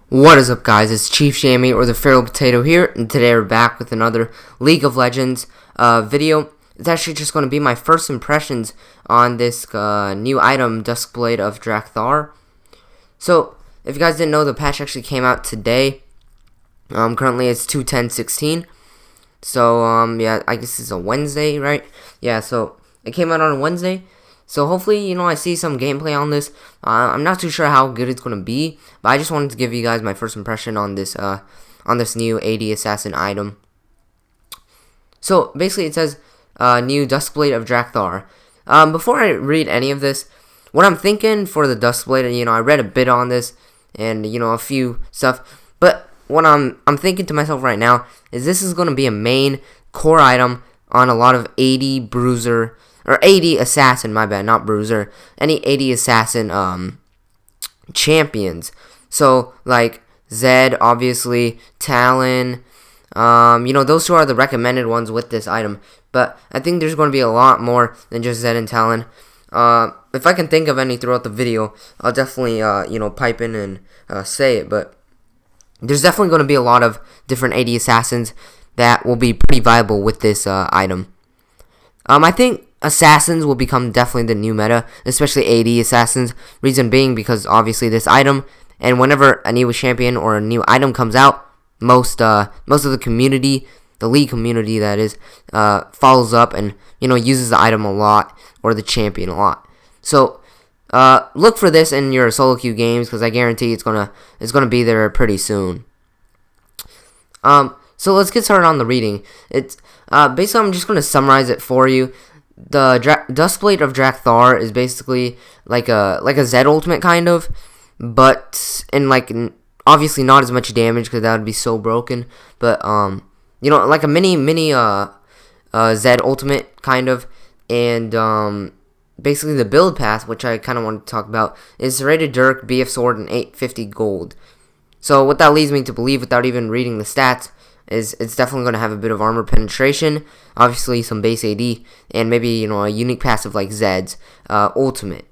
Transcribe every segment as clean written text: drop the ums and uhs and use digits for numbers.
What is up, guys? It's ChiefJammy, or the Feral Potato here, and today we're back with another League of Legends video. It's actually just going to be my first impressions on this new item, Duskblade of Draktharr. So, if you guys didn't know, the patch actually came out today. Currently it's 2/10/16. So, yeah, I guess it's a Wednesday, right? Yeah, so it came out on a Wednesday. So hopefully, I see some gameplay on this. I'm not too sure how good it's gonna be, but I just wanted to give you guys my first impression on this new AD Assassin item. So basically, it says new Duskblade of Draktharr. Before I read any of this, what I'm thinking for the Duskblade, I read a bit on this and a few stuff, but what I'm thinking to myself right now is this is gonna be a main core item on a lot of AD Bruiser. Or AD Assassin, my bad, not Bruiser. Any AD Assassin champions. So, like, Zed, obviously, Talon. Those two are the recommended ones with this item. But I think there's going to be a lot more than just Zed and Talon. If I can think of any throughout the video, I'll definitely, pipe in and say it. But there's definitely going to be a lot of different AD Assassins that will be pretty viable with this item. I think Assassins will become definitely the new meta, especially AD Assassins. Reason being because obviously this item, and whenever a new champion or a new item comes out, most of the community, the League community that is, follows up and uses the item a lot or the champion a lot. So look for this in your solo queue games because I guarantee it's gonna be there pretty soon. So let's get started on the reading. It's basically I'm just gonna summarize it for you. The Duskblade of Draktharr is basically like a Zed ultimate kind of, but in obviously not as much damage because that would be so broken. But like a mini Zed ultimate kind of, and basically the build path, which I kind of want to talk about, is Serrated Dirk, BF Sword, and 850 gold. So what that leads me to believe, without even reading the stats, is it's definitely going to have a bit of armor penetration, obviously some base AD, and maybe a unique passive like Zed's ultimate.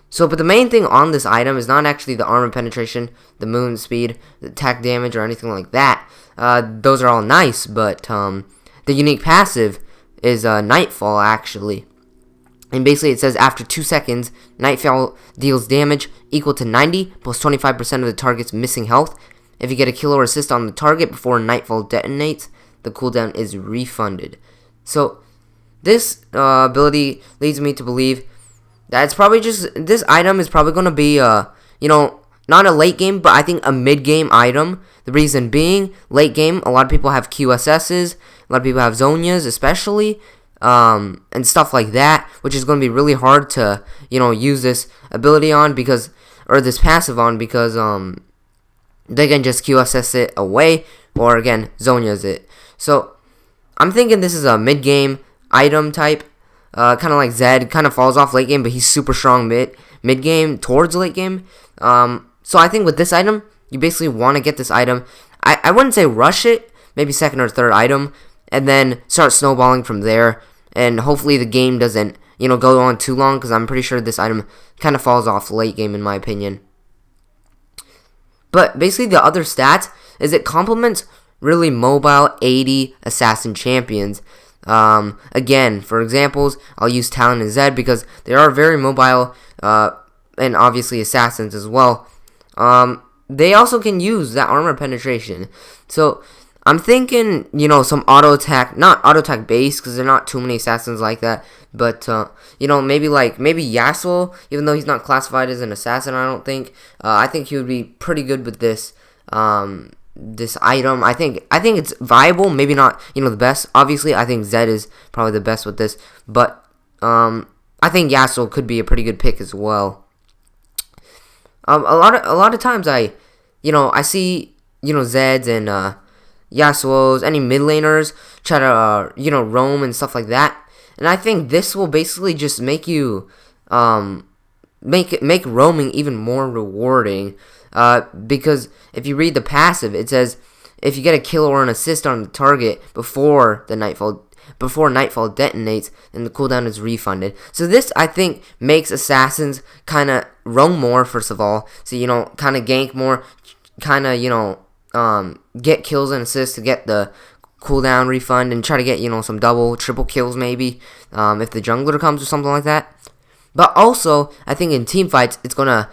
So, but the main thing on this item is not actually the armor penetration, the movement speed, the attack damage, or anything like that. Those are all nice, but the unique passive is Nightfall actually. And basically it says after 2 seconds, Nightfall deals damage equal to 90 plus 25% of the target's missing health. If you get a kill or assist on the target before Nightfall detonates, the cooldown is refunded. So, this ability leads me to believe that it's probably this item is probably going to be, not a late game, but I think a mid game item. The reason being, late game, a lot of people have QSSs, a lot of people have Zhonya's especially, and stuff like that, which is going to be really hard to, use this ability on or this passive on because, they can just QSS it away, or again, Zhonya's it. So, I'm thinking this is a mid-game item type, kind of like Zed, kind of falls off late game, but he's super strong mid-game towards late game. So, I think with this item, you basically want to get this item. I wouldn't say rush it, maybe second or third item, and then start snowballing from there, and hopefully the game doesn't, go on too long, because I'm pretty sure this item kind of falls off late game in my opinion. But basically the other stats is it complements really mobile AD Assassin champions. Again, for examples, I'll use Talon and Zed because they are very mobile, and obviously Assassins as well. They also can use that armor penetration. So I'm thinking, some auto attack, not auto attack base because there are not too many assassins like that, but maybe Yasuo, even though he's not classified as an assassin, I don't think. I think he would be pretty good with this this item. I think it's viable, maybe not the best. Obviously, I think Zed is probably the best with this, but I think Yasuo could be a pretty good pick as well. A lot of times I see Zeds and Yasuo's, any mid laners try to roam and stuff like that, and I think this will basically just make you make roaming even more rewarding, because if you read the passive, it says if you get a kill or an assist on the target before Nightfall detonates, then the cooldown is refunded. So this, I think, makes assassins kind of roam more, first of all, so kind of gank more, kind of, get kills and assists to get the cooldown refund and try to get, some double, triple kills maybe, if the jungler comes or something like that. But also, I think in team fights, it's going to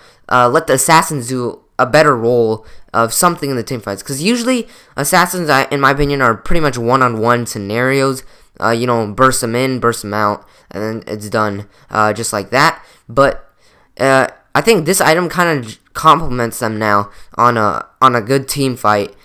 let the assassins do a better role of something in the team fights. Because usually, assassins, in my opinion, are pretty much one-on-one scenarios. Burst them in, burst them out, and then it's done just like that. But I think this item kind of complements them now on a good team fight,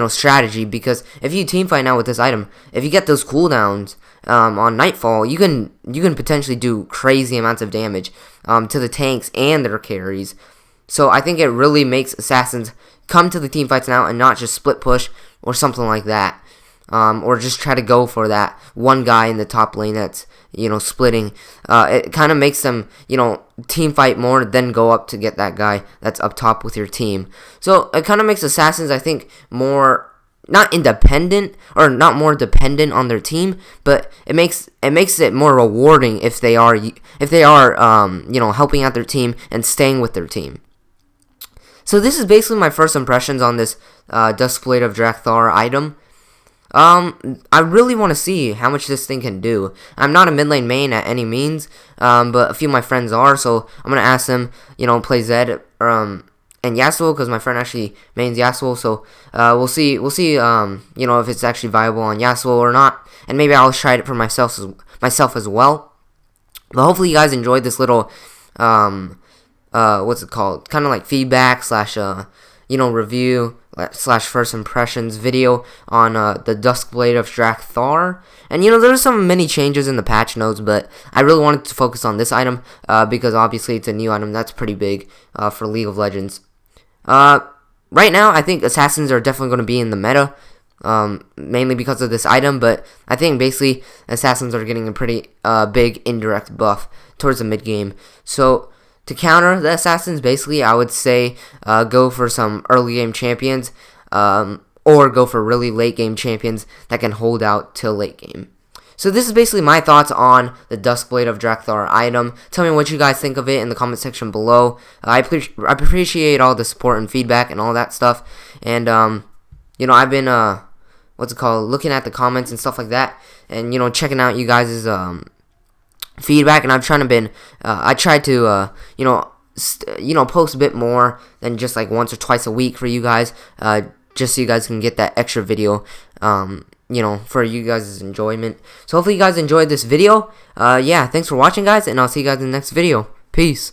strategy. Because if you team fight now with this item, if you get those cooldowns on Nightfall, you can potentially do crazy amounts of damage to the tanks and their carries. So I think it really makes assassins come to the team fights now and not just split push or something like that. Or just try to go for that one guy in the top lane that's, splitting. It kind of makes them, team fight more, then go up to get that guy that's up top with your team. So it kind of makes assassins, I think, more, not independent, or not more dependent on their team, but it makes it more rewarding if they are helping out their team and staying with their team. So this is basically my first impressions on this Duskblade of Draktharr item. I really want to see how much this thing can do. I'm not a mid lane main at any means, but a few of my friends are, so I'm going to ask them, play Zed and Yasuo, because my friend actually mains Yasuo, so we'll see, if it's actually viable on Yasuo or not, and maybe I'll try it for myself as well. But hopefully you guys enjoyed this little, what's it called, kind of like feedback / review / first impressions video on the Duskblade of Draktharr. And there's some many changes in the patch notes, but I really wanted to focus on this item because obviously it's a new item that's pretty big for League of Legends. Right now, I think assassins are definitely going to be in the meta, mainly because of this item, but I think basically assassins are getting a pretty big indirect buff towards the mid game. So to counter the assassins, basically, I would say go for some early game champions, or go for really late game champions that can hold out till late game. So this is basically my thoughts on the Duskblade of Draktharr item. Tell me what you guys think of it in the comment section below. I appreciate all the support and feedback and all that stuff. And I've been looking at the comments and stuff like that, and checking out you guys' feedback, and I tried to post a bit more than just like once or twice a week for you guys, just so you guys can get that extra video, for you guys' enjoyment. So hopefully you guys enjoyed this video. Yeah, thanks for watching, guys, and I'll see you guys in the next video. Peace.